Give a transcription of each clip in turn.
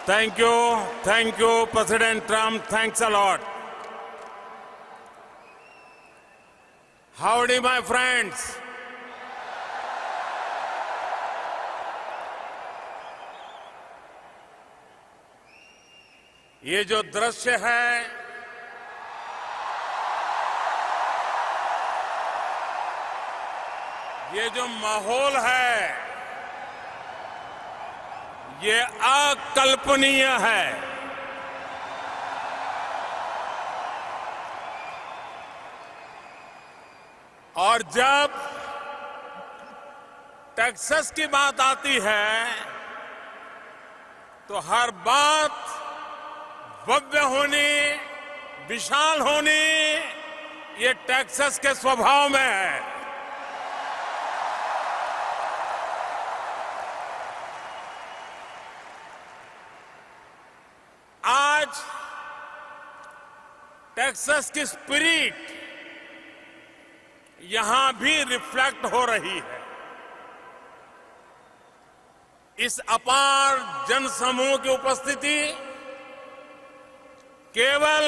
Thank you, President Trump. Thanks a lot. Howdy, my friends. ये जो दृश्य है, ये जो माहौल है, ये अकल्पनीय है। और जब टेक्सास की बात आती है तो हर बात भव्य होनी, विशाल होनी, ये टेक्सास के स्वभाव में है। आज टेक्सास की स्पिरिट यहां भी रिफ्लेक्ट हो रही है। इस अपार जनसमूह की उपस्थिति केवल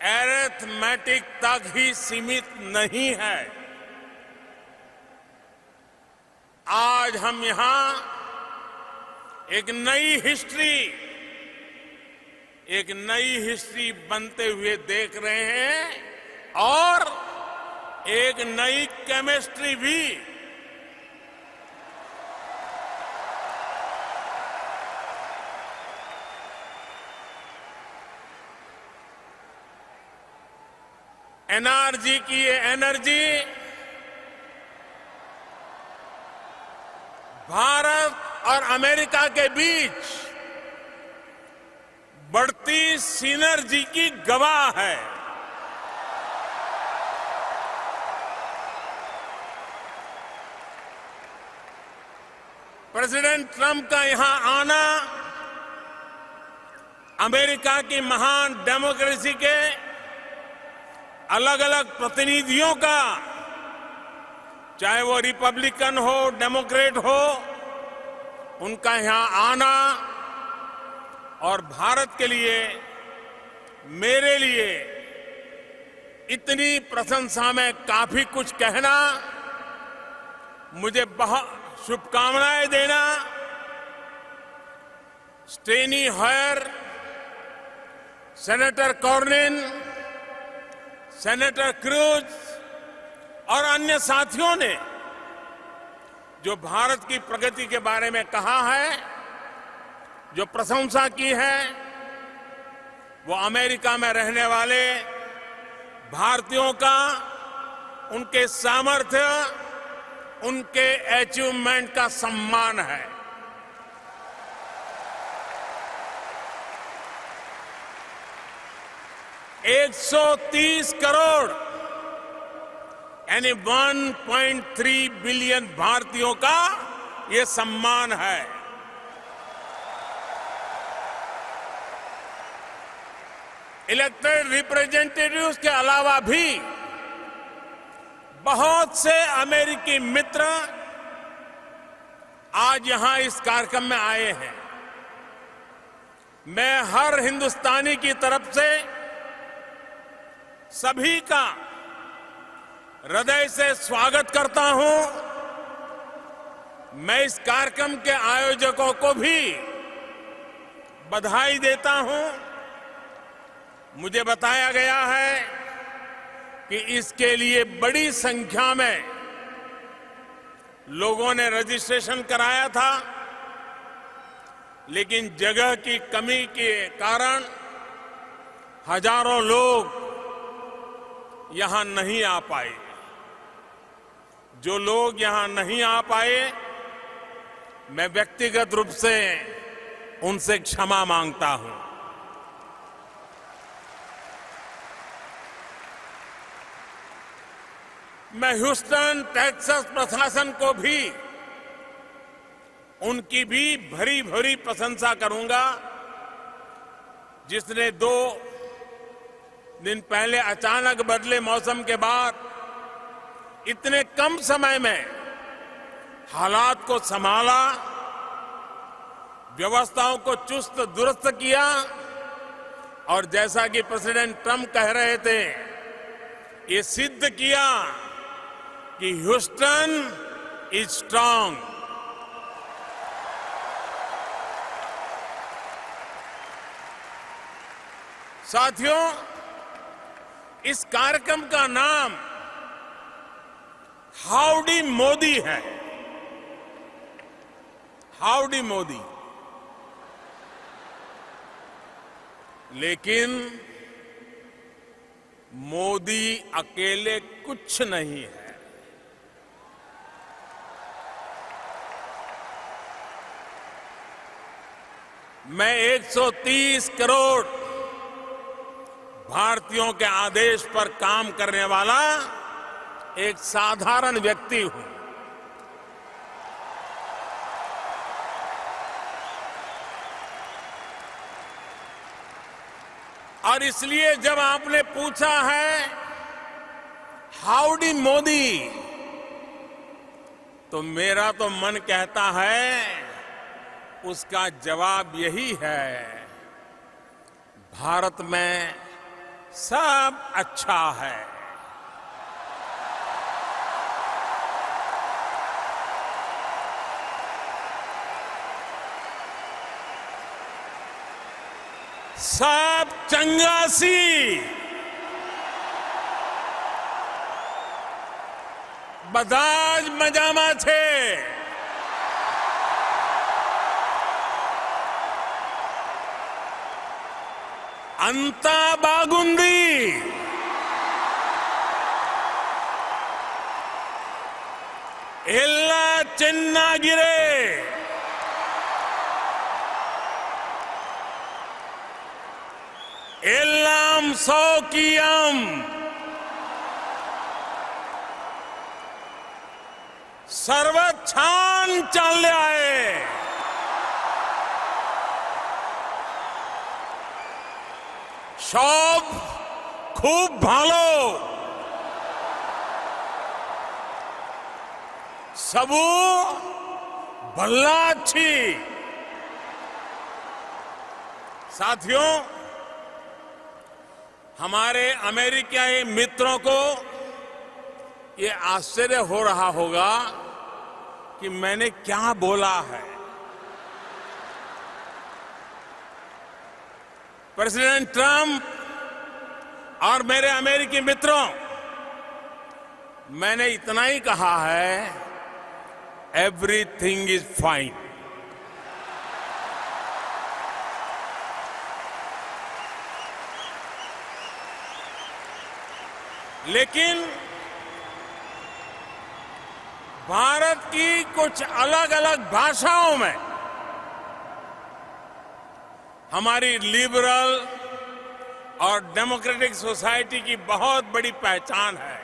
अरिथमेटिक तक ही सीमित नहीं है। आज हम यहां एक नई हिस्ट्री बनते हुए देख रहे हैं और एक नई केमिस्ट्री भी। एनआरजी की ये एनर्जी भारत और अमेरिका के बीच बढ़ती सिनर्जी की गवाह है। प्रेसिडेंट ट्रंप का यहां आना अमेरिका की महान डेमोक्रेसी के अलग अलग प्रतिनिधियों का, चाहे वो रिपब्लिकन हो, डेमोक्रेट हो, उनका यहां आना और भारत के लिए, मेरे लिए इतनी प्रशंसा में काफी कुछ कहना, मुझे बहुत शुभकामनाएं देना। स्टेनी होयर, सेनेटर कॉर्निन, सेनेटर क्रूज और अन्य साथियों ने जो भारत की प्रगति के बारे में कहा है, जो प्रशंसा की है, वो अमेरिका में रहने वाले भारतीयों का, उनके सामर्थ्य, उनके अचीवमेंट का सम्मान है। $130 करोड़ यानी 1.3 बिलियन भारतीयों का ये सम्मान है। इलेक्टेड रिप्रेजेंटेटिव्स के अलावा भी बहुत से अमेरिकी मित्र आज यहां इस कार्यक्रम में आए हैं। मैं हर हिंदुस्तानी की तरफ से सभी का हृदय से स्वागत करता हूं। मैं इस कार्यक्रम के आयोजकों को भी बधाई देता हूं। मुझे बताया गया है कि इसके लिए बड़ी संख्या में लोगों ने रजिस्ट्रेशन कराया था, लेकिन जगह की कमी के कारण हजारों लोग यहां नहीं आ पाए। जो लोग यहां नहीं आ पाए, मैं व्यक्तिगत रूप से उनसे क्षमा मांगता हूं। मैं ह्यूस्टन, टेक्सास प्रशासन को भी, उनकी भी भरी भरी प्रशंसा करूंगा, जिसने 2 दिन पहले अचानक बदले मौसम के बाद इतने कम समय में हालात को संभाला व्यवस्थाओं को चुस्त दुरुस्त किया और जैसा कि प्रेसिडेंट ट्रंप कह रहे थे, ये सिद्ध किया कि ह्यूस्टन इज स्ट्रांग। साथियों, इस कार्यक्रम का नाम हाउडी मोदी है। हाउडी मोदी। लेकिन मोदी अकेले कुछ नहीं है। मैं 130 करोड़ भारतीयों के आदेश पर काम करने वाला एक साधारण व्यक्ति हूं। और इसलिए जब आपने पूछा है हाउडी मोदी, तो मेरा तो मन कहता है उसका जवाब यही है, भारत में सब अच्छा है। सब चंगासी, बधाज मजामा छे। अंता बागुंदी, एल्ला चेन्नागिरे, एल्लाम सौकियम, सर्वछान चालले आहे। सब खूब भालो, सबू भल्ला अच्छी। साथियों, हमारे अमेरिकी मित्रों को ये आश्चर्य हो रहा होगा कि मैंने क्या बोला है। प्रेसिडेंट ट्रंप और मेरे अमेरिकी मित्रों, मैंने इतना ही कहा है, एवरीथिंग इज फाइन। लेकिन भारत की कुछ अलग अलग भाषाओं में हमारी लिबरल और डेमोक्रेटिक सोसाइटी की बहुत बड़ी पहचान है।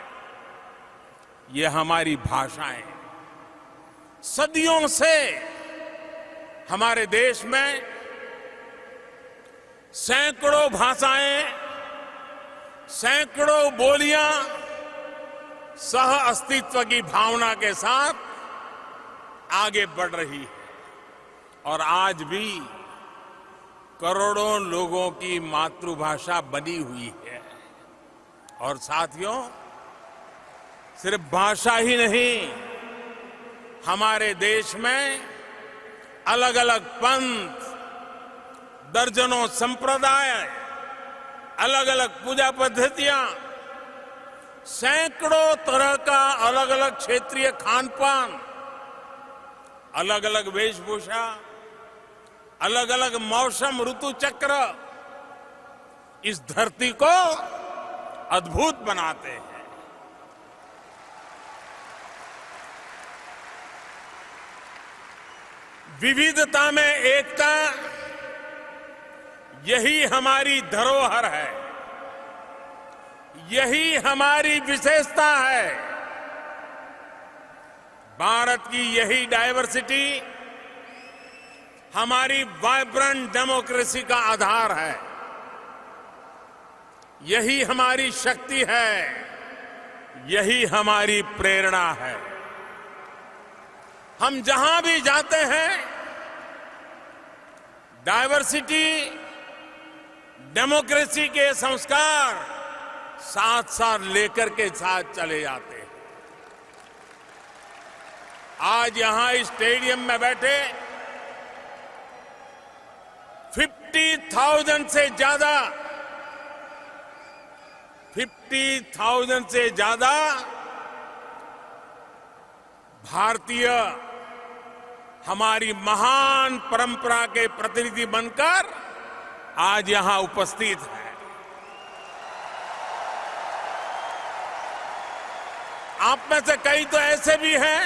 ये हमारी भाषाएं सदियों से हमारे देश में सैकड़ों भाषाएं, सैकड़ों बोलियां सह अस्तित्व की भावना के साथ आगे बढ़ रही है और आज भी करोड़ों लोगों की मातृभाषा बनी हुई है। और साथियों, सिर्फ भाषा ही नहीं, हमारे देश में अलग अलग पंथ, दर्जनों संप्रदाय, अलग अलग पूजा पद्धतियां, सैकड़ों तरह का अलग अलग क्षेत्रीय खान पान, अलग अलग वेशभूषा, अलग अलग मौसम ऋतु चक्र इस धरती को अद्भुत बनाते हैं। विविधता में एकता, यही हमारी धरोहर है, यही हमारी विशेषता है। भारत की यही डायवर्सिटी हमारी वाइब्रेंट डेमोक्रेसी का आधार है, यही हमारी शक्ति है, यही हमारी प्रेरणा है। हम जहां भी जाते हैं, डायवर्सिटी, डेमोक्रेसी के संस्कार साथ साथ लेकर के साथ चले जाते हैं। आज यहां इस स्टेडियम में बैठे 50,000 से ज्यादा भारतीय हमारी महान परंपरा के प्रतिनिधि बनकर आज यहां उपस्थित हैं। आप में से कई तो ऐसे भी हैं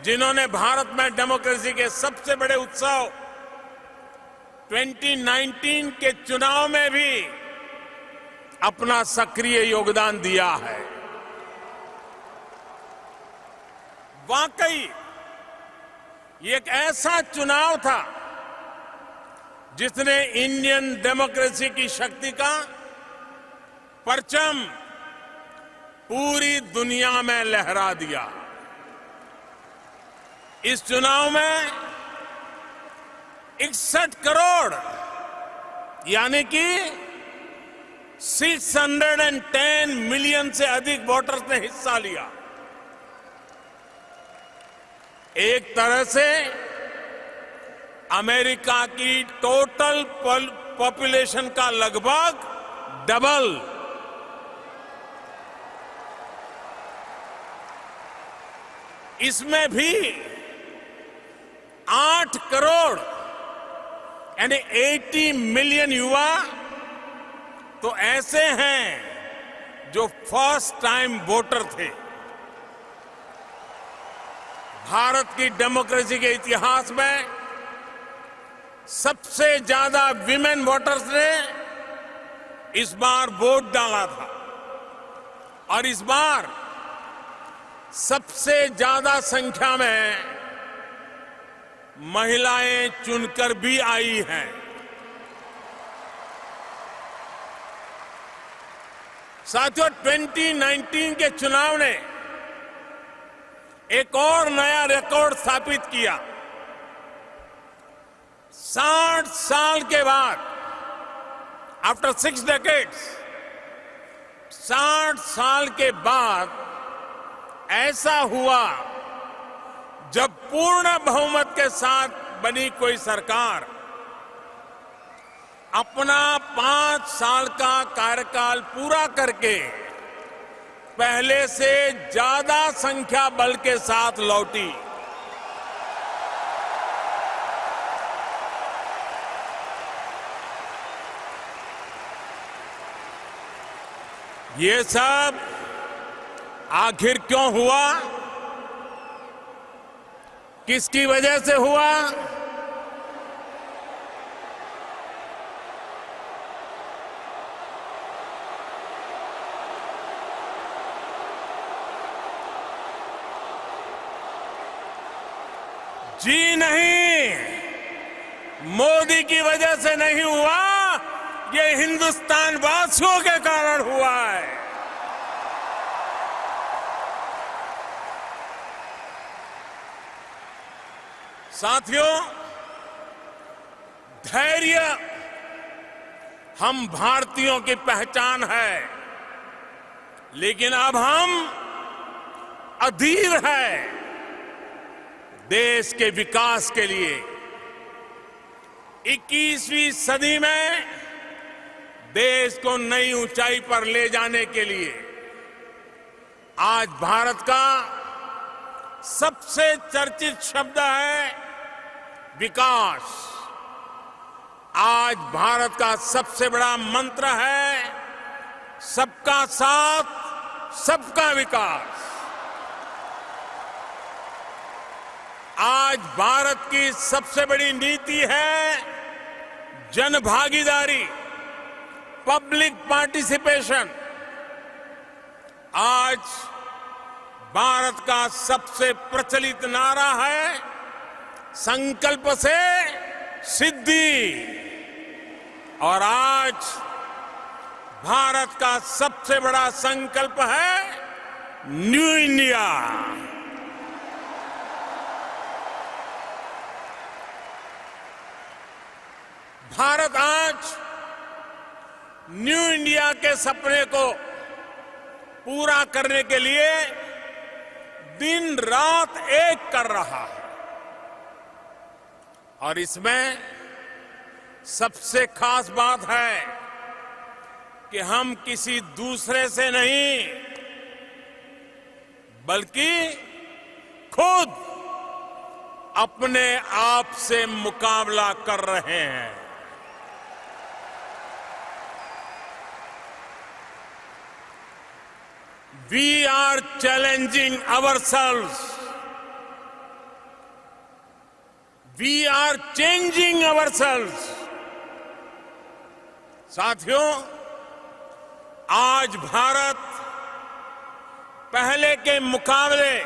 जिन्होंने भारत में डेमोक्रेसी के सबसे बड़े उत्सव 2019 के चुनाव में भी अपना सक्रिय योगदान दिया है। वाकई ये एक ऐसा चुनाव था जिसने इंडियन डेमोक्रेसी की शक्ति का परचम पूरी दुनिया में लहरा दिया। इस चुनाव में 61 करोड़ यानी कि 610 मिलियन से अधिक वोटर्स ने हिस्सा लिया। एक तरह से अमेरिका की टोटल पॉपुलेशन का लगभग डबल। इसमें भी 8 करोड़ यानी 80 मिलियन युवा तो ऐसे हैं जो फर्स्ट टाइम वोटर थे। भारत की डेमोक्रेसी के इतिहास में सबसे ज्यादा विमेन वोटर्स ने इस बार वोट डाला था और इस बार सबसे ज्यादा संख्या में महिलाएं चुनकर भी आई हैं। साथियों, 2019 के चुनाव ने एक और नया रिकॉर्ड स्थापित किया। 60 साल के बाद, आफ्टर 6 डेकेड्स, 60 साल के बाद ऐसा हुआ जब पूर्ण बहुमत के साथ बनी कोई सरकार अपना 5 साल का कार्यकाल पूरा करके पहले से ज्यादा संख्या बल के साथ लौटी। ये सब आखिर क्यों हुआ? किसकी वजह से हुआ? जी नहीं, मोदी की वजह से नहीं हुआ, ये हिंदुस्तान वासियों के कारण हुआ है। साथियों, धैर्य हम भारतीयों की पहचान है, लेकिन अब हम अधीर हैं देश के विकास के लिए। 21वीं सदी में देश को नई ऊंचाई पर ले जाने के लिए आज भारत का सबसे चर्चित शब्द है विकास। आज भारत का सबसे बड़ा मंत्र है सबका साथ, सबका विकास। आज भारत की सबसे बड़ी नीति है जन भागीदारी, पब्लिक पार्टिसिपेशन। आज भारत का सबसे प्रचलित नारा है संकल्प से सिद्धि। और आज भारत का सबसे बड़ा संकल्प है न्यू इंडिया। भारत आज न्यू इंडिया के सपने को पूरा करने के लिए दिन रात एक कर रहा है और इसमें सबसे खास बात है कि हम किसी दूसरे से नहीं बल्कि खुद अपने आप से मुकाबला कर रहे हैं। We are challenging ourselves. We are changing ourselves. साथियों, आज भारत पहले के मुकाबले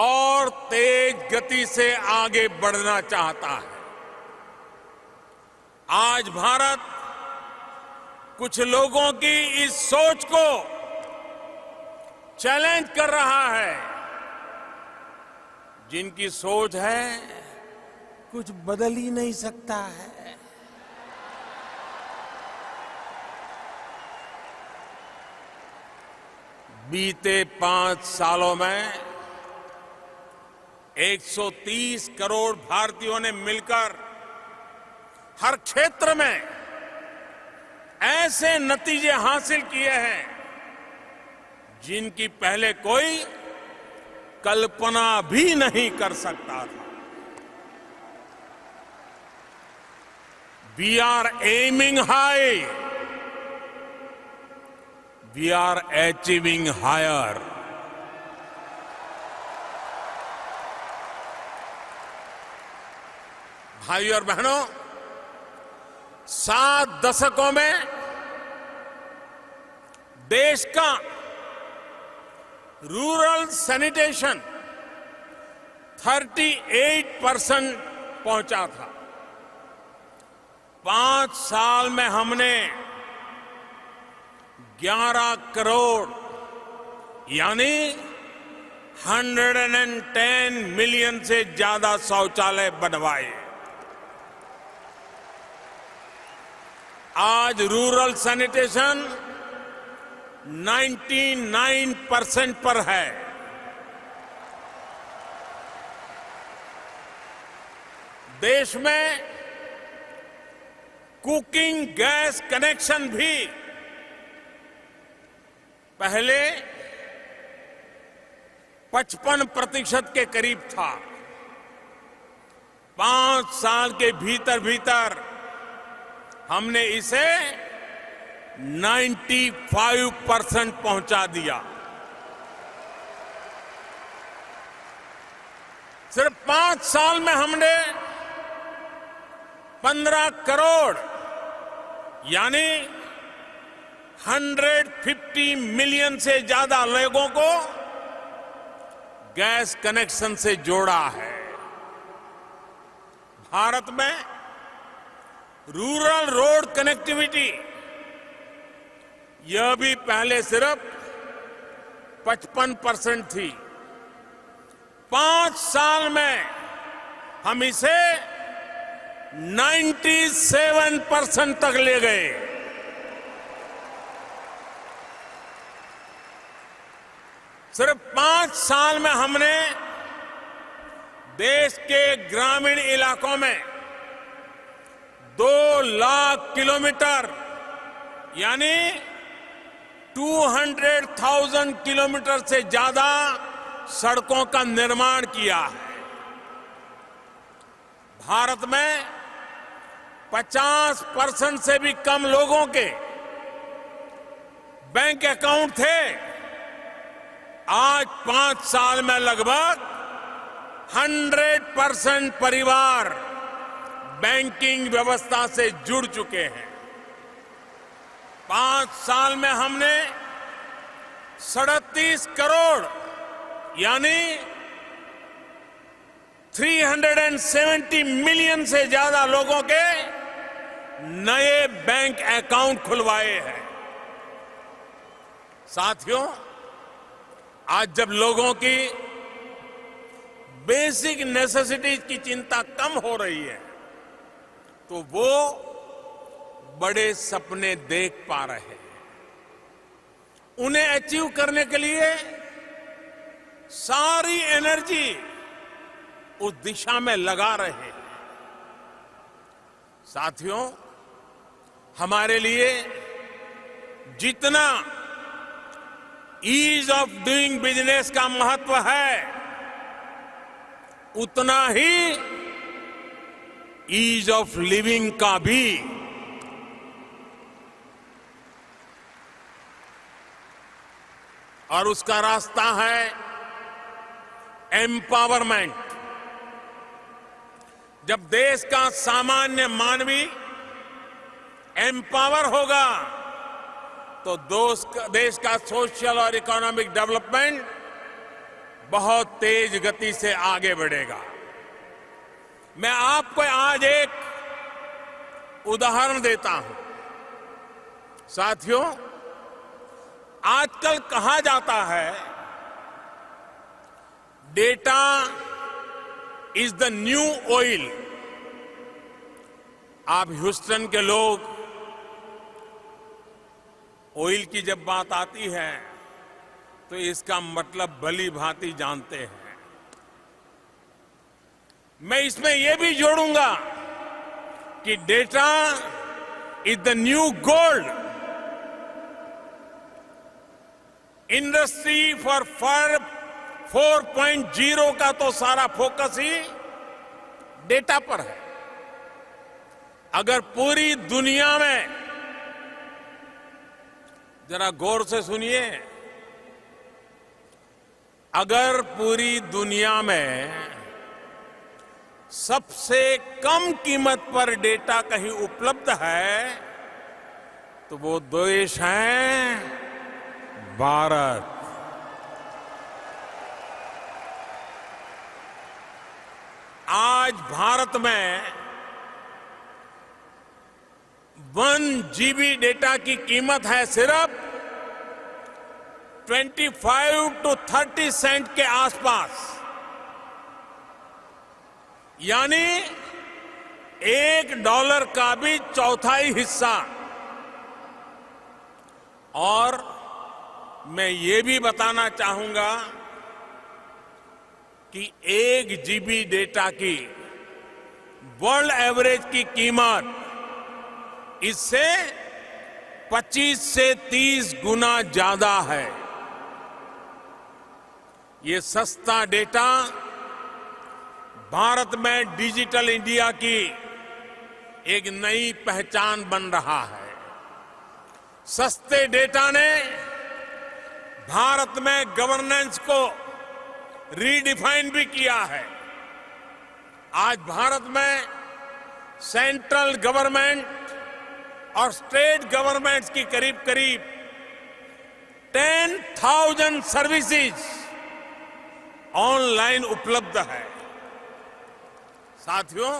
और तेज गति से आगे बढ़ना चाहता है। आज भारत कुछ लोगों की इस सोच को चैलेंज कर रहा है, जिनकी सोच है कुछ बदल ही नहीं सकता है। बीते 5 सालों में 130 करोड़ भारतीयों ने मिलकर हर क्षेत्र में ऐसे नतीजे हासिल किए हैं जिनकी पहले कोई कल्पना भी नहीं कर सकता था। We are aiming high, we are achieving higher. भाइयों और बहनों, 7 दशकों में देश का रूरल सैनिटेशन 38% पहुंचा था। 5 साल में हमने 11 करोड़ यानी 110 मिलियन से ज्यादा शौचालय बनवाए। आज रूरल सैनिटेशन 99% पर है। देश में कुकिंग गैस कनेक्शन भी पहले 55% के करीब था। 5 साल के भीतर भीतर हमने इसे 95% पहुंचा दिया। सिर्फ 5 साल में हमने 15 करोड़ यानी 150 मिलियन से ज्यादा लोगों को गैस कनेक्शन से जोड़ा है। भारत में रूरल रोड कनेक्टिविटी यह भी पहले सिर्फ 55% थी। 5 साल में हम इसे 97% तक ले गए। सिर्फ 5 साल में हमने देश के ग्रामीण इलाकों में 2 लाख किलोमीटर यानी 200,000 किलोमीटर से ज्यादा सड़कों का निर्माण किया है। भारत में 50% से भी कम लोगों के बैंक अकाउंट थे। आज 5 साल में लगभग 100% परिवार बैंकिंग व्यवस्था से जुड़ चुके हैं। 5 साल में हमने 37 करोड़ यानी 370 मिलियन से ज्यादा लोगों के नए बैंक अकाउंट खुलवाए हैं। साथियों, आज जब लोगों की बेसिक नेसेसिटीज की चिंता कम हो रही है तो वो बड़े सपने देख पा रहे हैं। उन्हें अचीव करने के लिए सारी एनर्जी उस दिशा में लगा रहे हैं। साथियों, हमारे लिए जितना ईज ऑफ डूइंग बिजनेस का महत्व है, उतना ही ईज ऑफ लिविंग का भी। और उसका रास्ता है एम्पावरमेंट। जब देश का सामान्य मानवी एम्पावर होगा तो देश का सोशल और इकोनॉमिक डेवलपमेंट बहुत तेज गति से आगे बढ़ेगा। मैं आपको आज एक उदाहरण देता हूं। साथियों, आजकल कहा जाता है data is the new oil. आप ह्यूस्टन के लोग ऑयल की जब बात आती है तो इसका मतलब भली भांति जानते हैं। मैं इसमें यह भी जोड़ूंगा कि data is the new gold. Industry for 4.0 का तो सारा फोकस ही डेटा पर है। अगर पूरी दुनिया में, जरा गौर से सुनिए, अगर पूरी दुनिया में सबसे कम कीमत पर डेटा कहीं उपलब्ध है तो वो देश है भारत। आज भारत में 1 GB डेटा की कीमत है सिर्फ 25 to 30 सेंट के आसपास, यानी $1 का भी चौथाई हिस्सा। और मैं ये भी बताना चाहूंगा कि 1 GB डेटा की वर्ल्ड एवरेज की कीमत इससे 25 से 30 गुना ज्यादा है। ये सस्ता डेटा भारत में डिजिटल इंडिया की एक नई पहचान बन रहा है। सस्ते डेटा ने भारत में गवर्नेंस को रीडिफाइन भी किया है। आज भारत में सेंट्रल गवर्नमेंट और स्टेट गवर्नमेंट्स की करीब करीब 10,000 सर्विसेज ऑनलाइन उपलब्ध है। साथियों,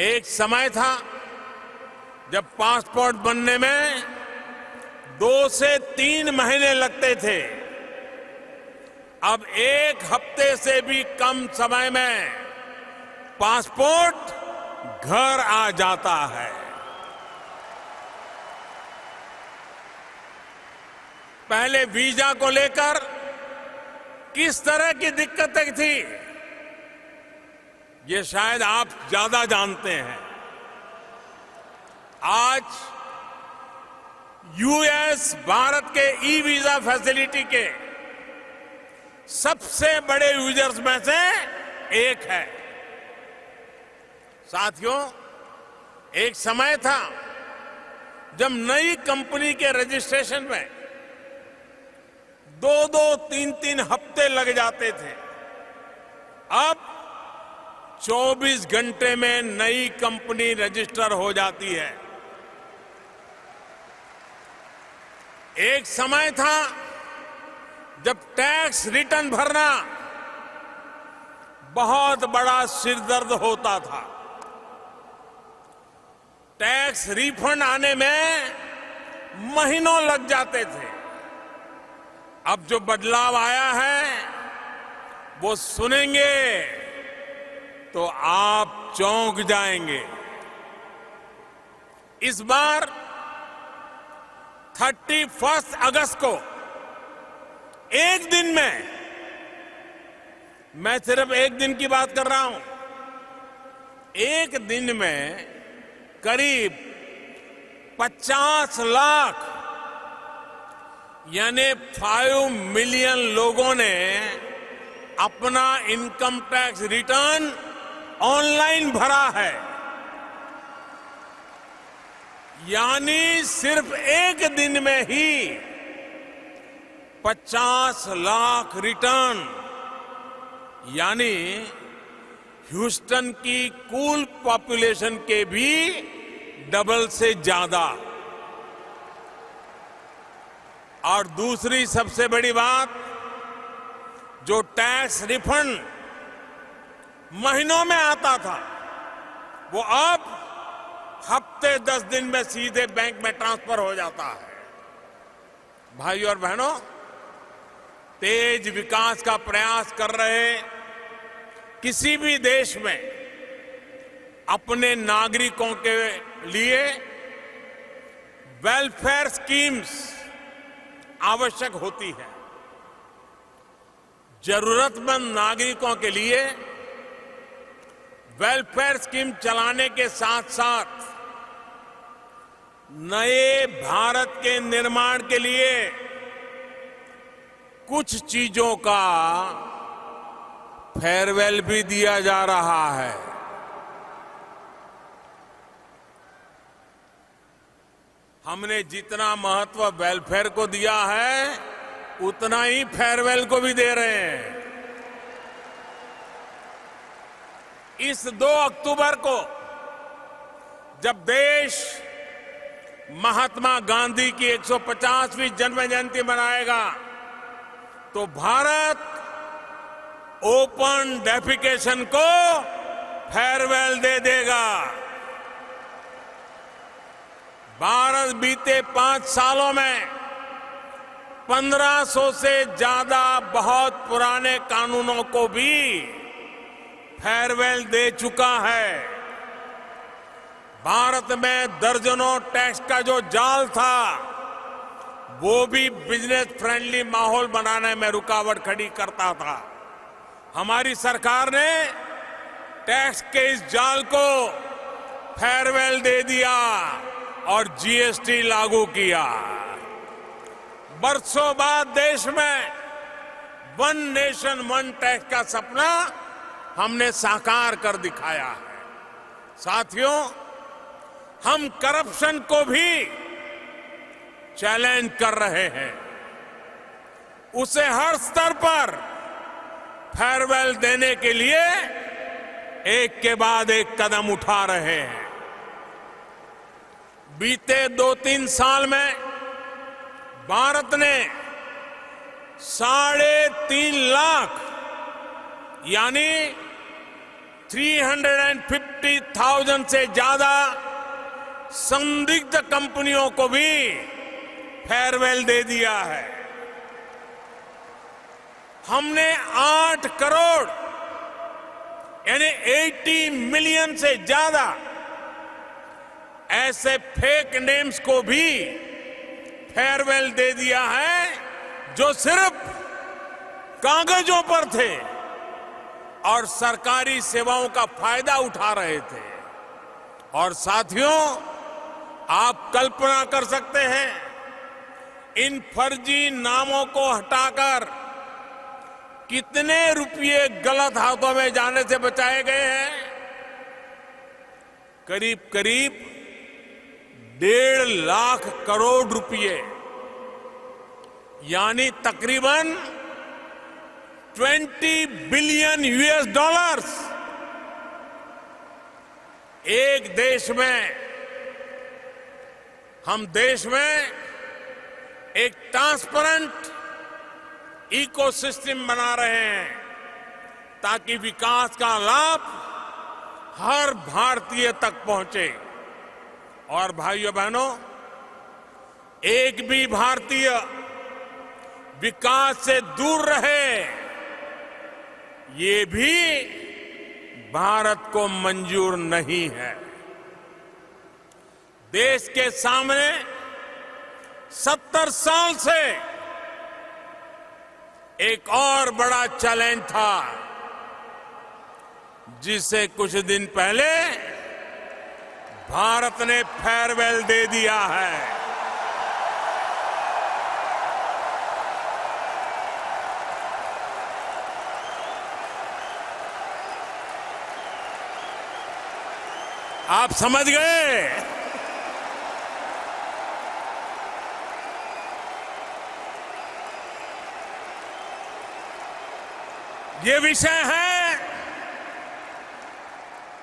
एक समय था जब पासपोर्ट बनने में 2 से 3 महीने लगते थे। अब 1 हफ्ते से भी कम समय में पासपोर्ट घर आ जाता है। पहले वीजा को लेकर किस तरह की दिक्कतें थी, ये शायद आप ज्यादा जानते हैं। आज यूएस भारत के ई वीजा फैसिलिटी के सबसे बड़े यूजर्स में से एक है। साथियों, एक समय था जब नई कंपनी के रजिस्ट्रेशन में 2-2, 3-3 हफ्ते लग जाते थे। अब 24 घंटे में नई कंपनी रजिस्टर हो जाती है। एक समय था जब टैक्स रिटर्न भरना बहुत बड़ा सिरदर्द होता था। टैक्स रिफंड आने में महीनों लग जाते थे। अब जो बदलाव आया है वो सुनेंगे तो आप चौंक जाएंगे। इस बार 31 अगस्त को एक दिन में, मैं सिर्फ एक दिन की बात कर रहा हूं, एक दिन में करीब 50 लाख यानी 5 मिलियन लोगों ने अपना इनकम टैक्स रिटर्न ऑनलाइन भरा है। यानी सिर्फ एक दिन में ही 50 लाख रिटर्न, यानी ह्यूस्टन की कुल पॉपुलेशन के भी डबल से ज्यादा। और दूसरी सबसे बड़ी बात, जो टैक्स रिफंड महीनों में आता था, वो अब हफ्ते 10 दिन में सीधे बैंक में ट्रांसफर हो जाता है। भाइयों और बहनों, तेज विकास का प्रयास कर रहे किसी भी देश में अपने नागरिकों के लिए वेलफेयर स्कीम्स आवश्यक होती है। जरूरतमंद नागरिकों के लिए वेलफेयर स्कीम चलाने के साथ साथ नए भारत के निर्माण के लिए कुछ चीजों का फेयरवेल भी दिया जा रहा है। हमने जितना महत्व वेलफेयर को दिया है, उतना ही फेयरवेल को भी दे रहे हैं। इस 2 अक्टूबर को जब देश महात्मा गांधी की 150वीं जन्म जयंती मनाएगा, तो भारत ओपन डेफिकेशन को फेयरवेल दे देगा। भारत बीते 5 सालों में 1500 से ज्यादा बहुत पुराने कानूनों को भी फेयरवेल दे चुका है। भारत में दर्जनों टैक्स का जो जाल था, वो भी बिजनेस फ्रेंडली माहौल बनाने में रुकावट खड़ी करता था। हमारी सरकार ने टैक्स के इस जाल को फेयरवेल दे दिया और जीएसटी लागू किया। बरसों बाद देश में 1 नेशन 1 टैक्स का सपना हमने साकार कर दिखाया है। साथियों, हम करप्शन को भी चैलेंज कर रहे हैं। उसे हर स्तर पर फेयरवेल देने के लिए एक के बाद एक कदम उठा रहे हैं। बीते 2-3 साल में भारत ने 3.5 लाख यानी 350,000 से ज्यादा संदिग्ध कंपनियों को भी फेयरवेल दे दिया है। हमने 8 करोड़ यानी 80 मिलियन से ज्यादा ऐसे फेक नेम्स को भी फेयरवेल दे दिया है, जो सिर्फ कागजों पर थे और सरकारी सेवाओं का फायदा उठा रहे थे। और साथियों, आप कल्पना कर सकते हैं, इन फर्जी नामों को हटाकर कितने रुपये गलत हाथों में जाने से बचाए गए हैं। करीब करीब 1.5 लाख करोड़ रुपए, यानी तकरीबन 20 बिलियन यूएस डॉलर्स एक देश में, हम देश में एक ट्रांसपेरेंट इकोसिस्टम बना रहे हैं, ताकि विकास का लाभ हर भारतीय तक पहुंचे। और भाइयों बहनों, एक भी भारतीय विकास से दूर रहे, ये भी भारत को मंजूर नहीं है। देश के सामने 70 साल से एक और बड़ा चैलेंज था, जिसे कुछ दिन पहले भारत ने फेयरवेल दे दिया है। आप समझ गए? ये विषय है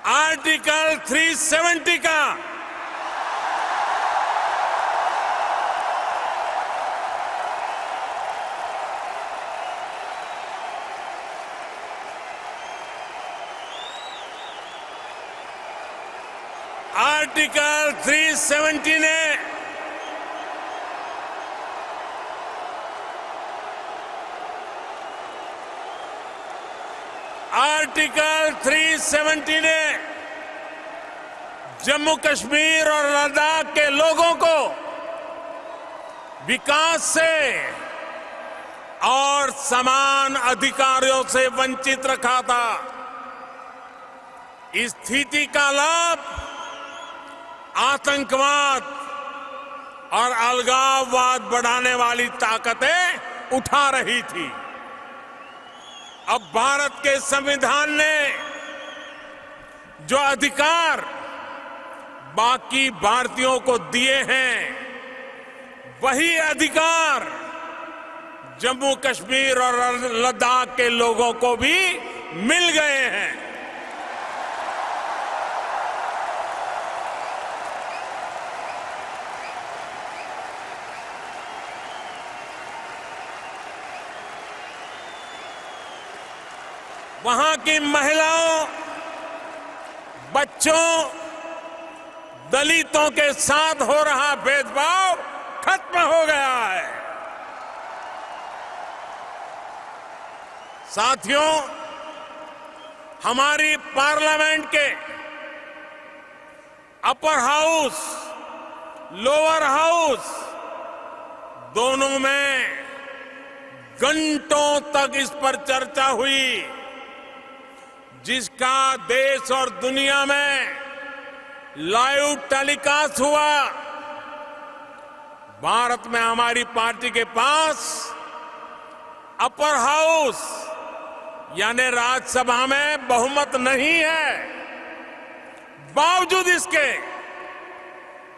आर्टिकल 370 का। आर्टिकल 370 ने आर्टिकल 370 ने जम्मू कश्मीर और लद्दाख के लोगों को विकास से और समान अधिकारों से वंचित रखा था। इस स्थिति का लाभ आतंकवाद और अलगाववाद बढ़ाने वाली ताकतें उठा रही थी। अब भारत के संविधान ने जो अधिकार बाकी भारतीयों को दिए हैं, वही अधिकार जम्मू कश्मीर और लद्दाख के लोगों को भी मिल गए हैं। वहां की महिलाओं, बच्चों, दलितों के साथ हो रहा भेदभाव खत्म हो गया है। साथियों, हमारी पार्लियामेंट के अपर हाउस, लोअर हाउस दोनों में घंटों तक इस पर चर्चा हुई, जिसका देश और दुनिया में लाइव टेलीकास्ट हुआ। भारत में हमारी पार्टी के पास अपर हाउस यानी राज्यसभा में बहुमत नहीं है। बावजूद इसके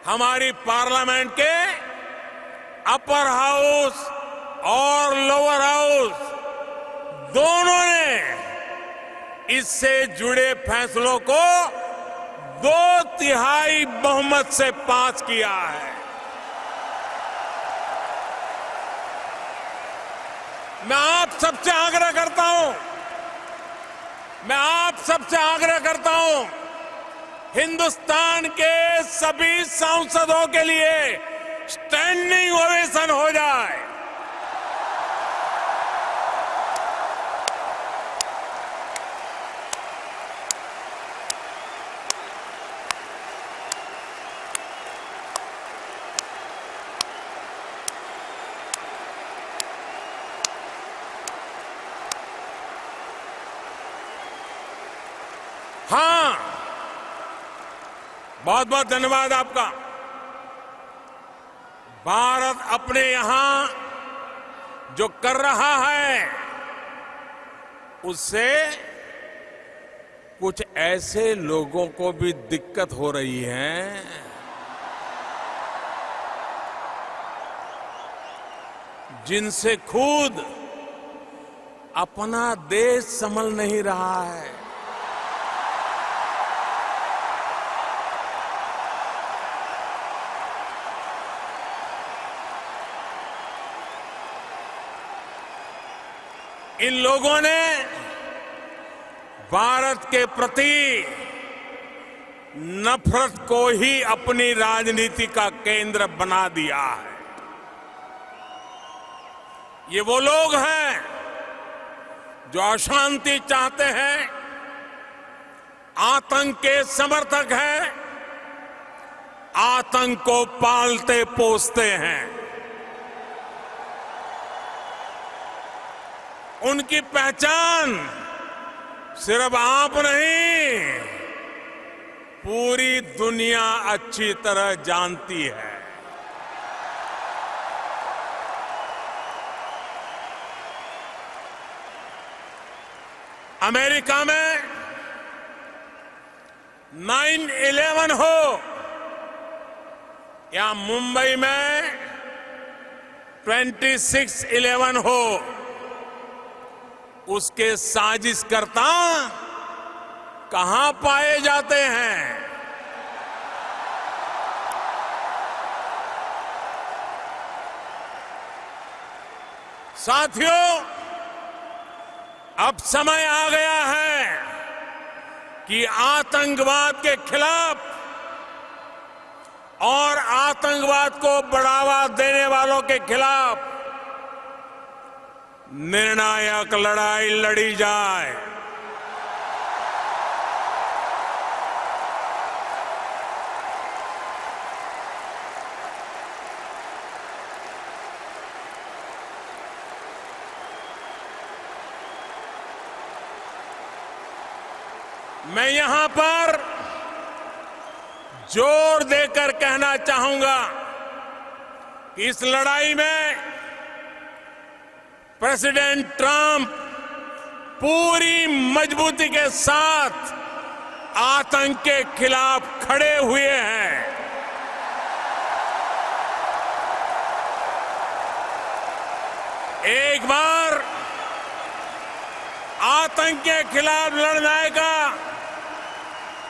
हमारी पार्लियामेंट के अपर हाउस और लोअर हाउस दोनों ने इससे जुड़े फैसलों को 2/3 बहुमत से पास किया है। मैं आप सबसे आग्रह करता हूं, हिंदुस्तान के सभी सांसदों के लिए स्टैंडिंग ओवेशन हो जाए। हाँ, बहुत बहुत धन्यवाद आपका। भारत अपने यहां जो कर रहा है, उससे कुछ ऐसे लोगों को भी दिक्कत हो रही है जिनसे खुद अपना देश संभल नहीं रहा है। इन लोगों ने भारत के प्रति नफरत को ही अपनी राजनीति का केंद्र बना दिया है। ये वो लोग हैं जो अशांति चाहते हैं, आतंक के समर्थक हैं, आतंक को पालते पोसते हैं। उनकी पहचान सिर्फ आप नहीं, पूरी दुनिया अच्छी तरह जानती है। अमेरिका में 9/11 हो या मुंबई में 26/11 हो, उसके साजिशकर्ता कहां पाए जाते हैं? साथियों, अब समय आ गया है कि आतंकवाद के खिलाफ और आतंकवाद को बढ़ावा देने वालों के खिलाफ निर्णायक लड़ाई लड़ी जाए। मैं यहां पर जोर देकर कहना चाहूंगा कि इस लड़ाई में प्रेसिडेंट ट्रंप पूरी मजबूती के साथ आतंक के खिलाफ खड़े हुए हैं। एक बार आतंक के खिलाफ लड़ने का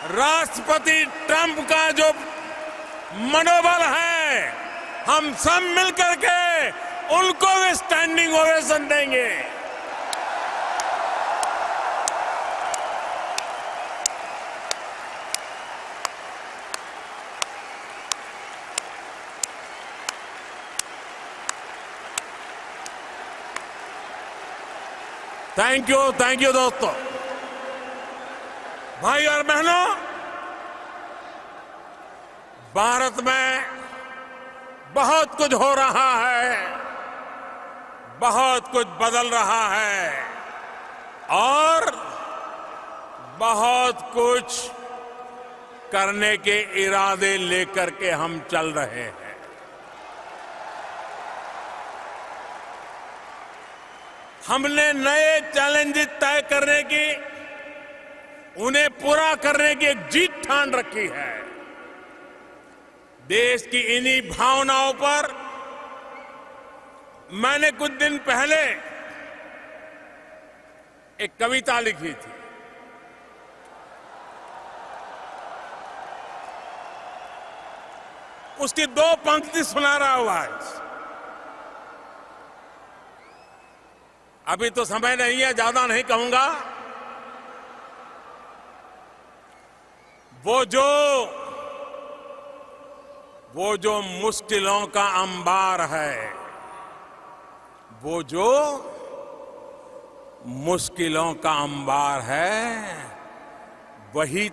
राष्ट्रपति ट्रंप का जो मनोबल है, हम सब मिलकर के उनको भी स्टैंडिंग ओवेशन देंगे। थैंक यू दोस्तों, भाई और बहनों। भारत में बहुत कुछ हो रहा है, बहुत कुछ बदल रहा है और बहुत कुछ करने के इरादे लेकर के हम चल रहे हैं। हमने नए चैलेंजेस तय करने की, उन्हें पूरा करने की एक जीत ठान रखी है। देश की इन्हीं भावनाओं पर मैंने कुछ दिन पहले एक कविता लिखी थी। उसकी 2 पंक्ति सुना रहा हूं आज। अभी तो समय नहीं है, ज्यादा नहीं कहूंगा। वो जो मुश्किलों का अंबार है, वो जो मुश्किलों का अंबार है, वही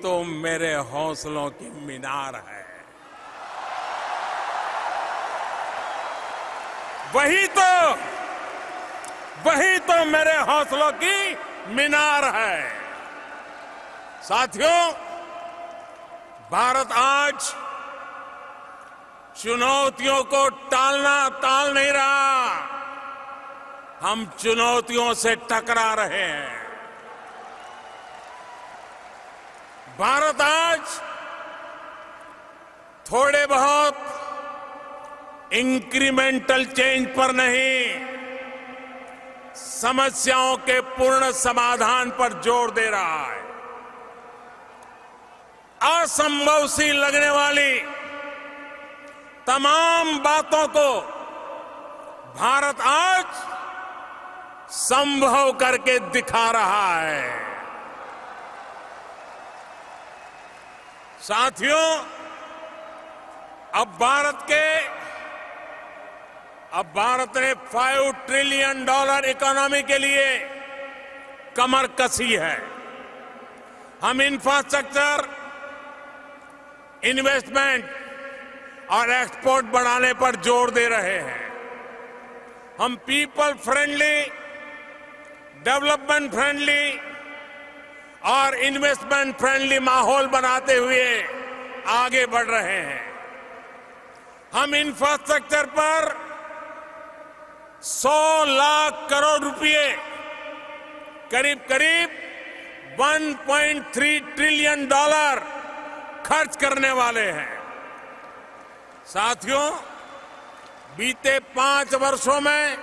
तो मेरे हौसलों की मीनार है। वही तो मेरे हौसलों की मीनार है। साथियों, भारत आज चुनौतियों को टाल नहीं रहा, हम चुनौतियों से टकरा रहे हैं। भारत आज थोड़े बहुत इंक्रीमेंटल चेंज पर नहीं, समस्याओं के पूर्ण समाधान पर जोर दे रहा है। असंभव सी लगने वाली तमाम बातों को भारत आज संभव करके दिखा रहा है। साथियों, अब भारत ने $5 ट्रिलियन इकोनॉमी के लिए कमर कसी है। हम इंफ्रास्ट्रक्चर, इन्वेस्टमेंट और एक्सपोर्ट बढ़ाने पर जोर दे रहे हैं। हम पीपल फ्रेंडली, डेवलपमेंट फ्रेंडली और इन्वेस्टमेंट फ्रेंडली माहौल बनाते हुए आगे बढ़ रहे हैं। हम इंफ्रास्ट्रक्चर पर 100 लाख करोड़ रुपए, करीब करीब 1.3 ट्रिलियन डॉलर खर्च करने वाले हैं। साथियों, बीते 5 वर्षों में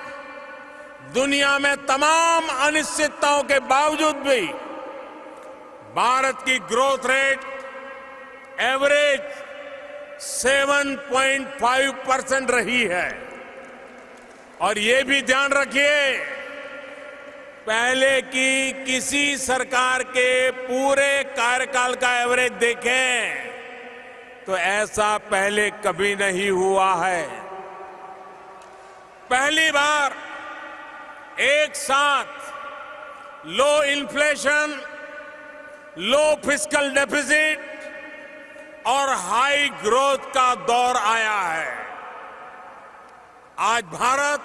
दुनिया में तमाम अनिश्चितताओं के बावजूद भी भारत की ग्रोथ रेट एवरेज 7.5% रही है। और ये भी ध्यान रखिए, पहले की किसी सरकार के पूरे कार्यकाल का एवरेज देखें तो ऐसा पहले कभी नहीं हुआ है। पहली बार एक साथ लो इन्फ्लेशन, लो फिस्कल डेफिसिट और हाई ग्रोथ का दौर आया है। आज भारत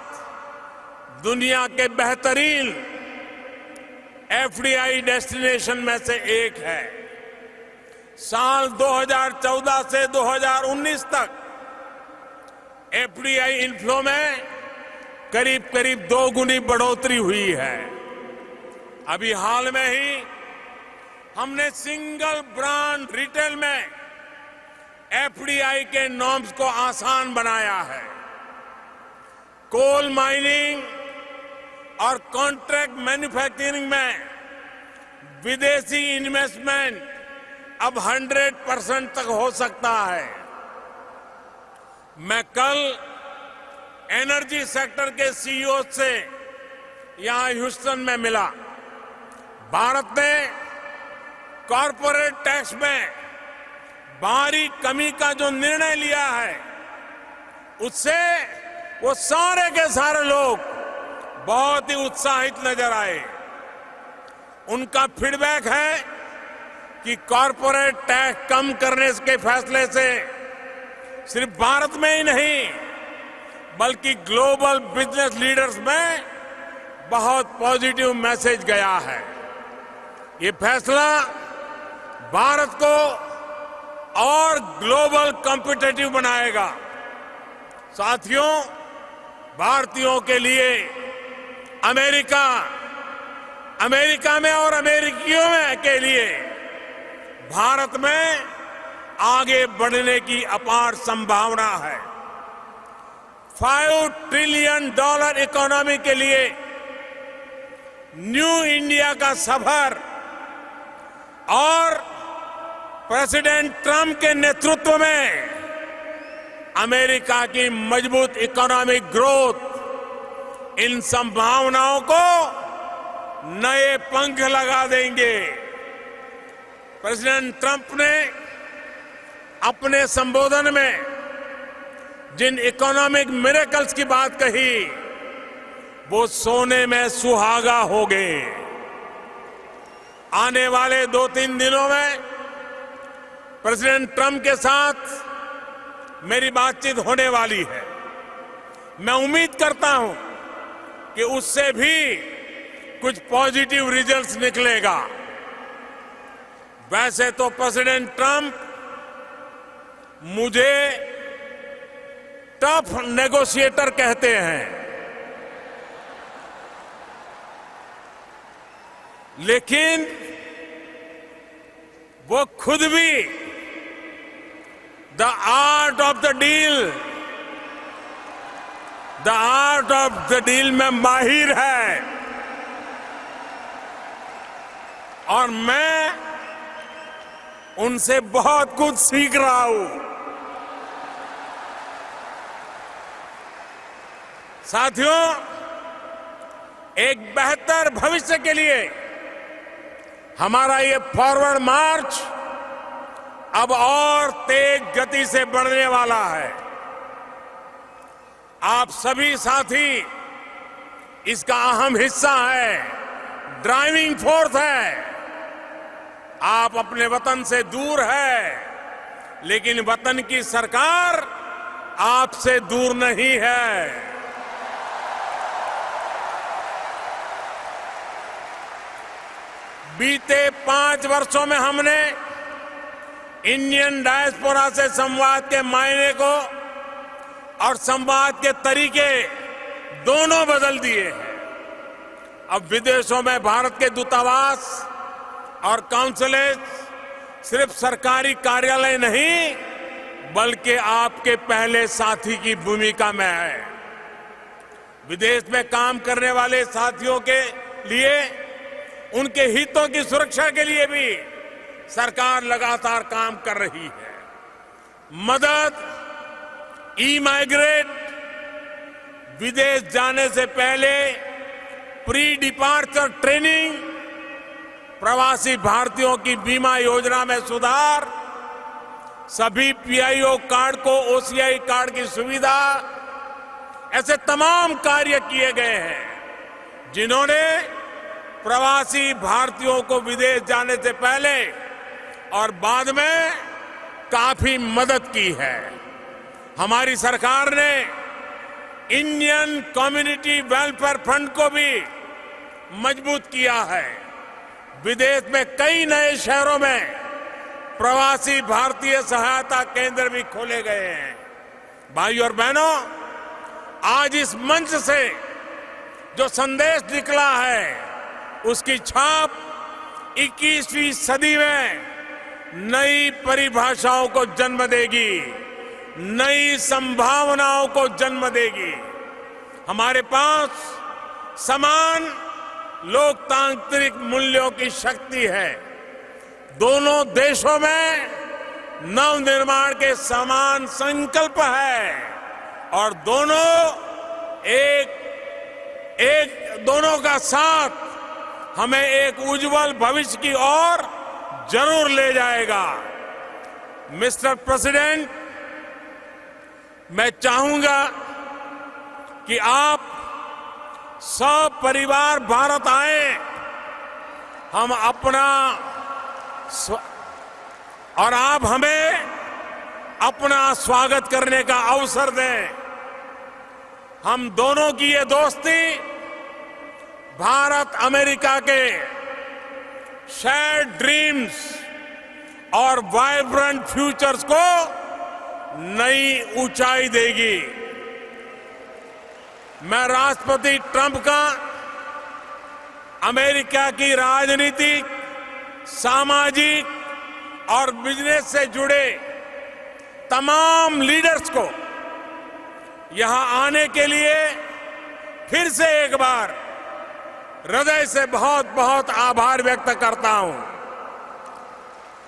दुनिया के बेहतरीन एफडीआई डेस्टिनेशन में से एक है। साल 2014 से 2019 तक एफडीआई इनफ्लो में करीब करीब 2 गुनी बढ़ोतरी हुई है। अभी हाल में ही हमने सिंगल ब्रांड रिटेल में एफडीआई के नॉर्म्स को आसान बनाया है। कोल माइनिंग और कॉन्ट्रैक्ट मैन्युफैक्चरिंग में विदेशी इन्वेस्टमेंट अब 100% तक हो सकता है। मैं कल एनर्जी सेक्टर के सीईओ से यहां ह्यूस्टन में मिला। भारत ने कॉरपोरेट टैक्स में भारी कमी का जो निर्णय लिया है, उससे वो सारे के सारे लोग बहुत ही उत्साहित नजर आए। उनका फीडबैक है कि कॉरपोरेट टैक्स कम करने के फैसले से सिर्फ भारत में ही नहीं बल्कि ग्लोबल बिजनेस लीडर्स में बहुत पॉजिटिव मैसेज गया है। ये फैसला भारत को और ग्लोबल कॉम्पिटिटिव बनाएगा। साथियों, भारतीयों के लिए अमेरिका में और अमेरिकियों में के लिए भारत में आगे बढ़ने की अपार संभावना है। $5 ट्रिलियन इकोनॉमी के लिए न्यू इंडिया का सफर और प्रेसिडेंट ट्रंप के नेतृत्व में अमेरिका की मजबूत इकोनॉमिक ग्रोथ इन संभावनाओं को नए पंख लगा देंगे। प्रेसिडेंट ट्रंप ने अपने संबोधन में जिन इकोनॉमिक मिरेकल्स की बात कही, वो सोने में सुहागा हो गए। आने वाले 2-3 दिनों में प्रेसिडेंट ट्रंप के साथ मेरी बातचीत होने वाली है। मैं उम्मीद करता हूं कि उससे भी कुछ पॉजिटिव रिजल्ट्स निकलेगा। वैसे तो प्रेसिडेंट ट्रंप मुझे टफ नेगोशिएटर कहते हैं, लेकिन वो खुद भी the art of the deal में माहिर है। और मैं उनसे बहुत कुछ सीख रहा हूं। साथियों, एक बेहतर भविष्य के लिए हमारा ये फॉरवर्ड मार्च अब और तेज गति से बढ़ने वाला है। आप सभी साथी इसका अहम हिस्सा है, ड्राइविंग फोर्स है। आप अपने वतन से दूर है, लेकिन वतन की सरकार आपसे दूर नहीं है। बीते 5 वर्षों में हमने इंडियन डायस्पोरा से संवाद के मायने को और संवाद के तरीके दोनों बदल दिए हैं। अब विदेशों में भारत के दूतावास और काउंसलेट सिर्फ सरकारी कार्यालय नहीं, बल्कि आपके पहले साथी की भूमिका में है। विदेश में काम करने वाले साथियों के लिए उनके हितों की सुरक्षा के लिए भी सरकार लगातार काम कर रही है। मदद, ई-माइग्रेट, विदेश जाने से पहले प्री डिपार्चर ट्रेनिंग, प्रवासी भारतीयों की बीमा योजना में सुधार, सभी पीआईओ कार्ड को ओसीआई कार्ड की सुविधा, ऐसे तमाम कार्य किए गए हैं जिन्होंने प्रवासी भारतीयों को विदेश जाने से पहले और बाद में काफी मदद की है। हमारी सरकार ने इंडियन कम्युनिटी वेलफेयर फंड को भी मजबूत किया है। विदेश में कई नए शहरों में प्रवासी भारतीय सहायता केंद्र भी खोले गए हैं। भाई और बहनों, आज इस मंच से जो संदेश निकला है उसकी छाप 21वीं सदी में नई परिभाषाओं को जन्म देगी, नई संभावनाओं को जन्म देगी। हमारे पास समान लोकतांत्रिक मूल्यों की शक्ति है। दोनों देशों में नवनिर्माण के समान संकल्प है और दोनों का साथ हमें एक उज्जवल भविष्य की ओर जरूर ले जाएगा। मिस्टर प्रेसिडेंट, मैं चाहूंगा कि आप सब परिवार भारत आए, हम अपना और आप हमें अपना स्वागत करने का अवसर दें। हम दोनों की ये दोस्ती भारत अमेरिका के शेयर्ड ड्रीम्स और वाइब्रेंट फ्यूचर्स को नई ऊंचाई देगी। मैं राष्ट्रपति ट्रंप का अमेरिका की राजनीतिक, सामाजिक और बिजनेस से जुड़े तमाम लीडर्स को यहां आने के लिए फिर से एक बार हृदय से बहुत बहुत आभार व्यक्त करता हूं।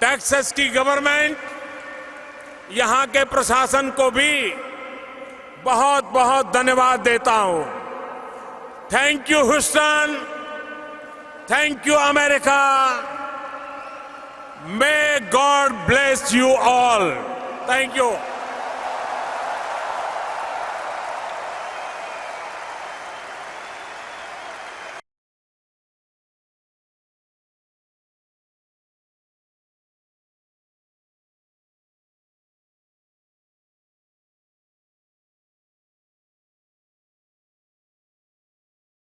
टेक्सास की गवर्नमेंट, यहां के प्रशासन को भी बहुत बहुत धन्यवाद देता हूं। Thank you Houston, thank you America, may God bless you all. Thank you.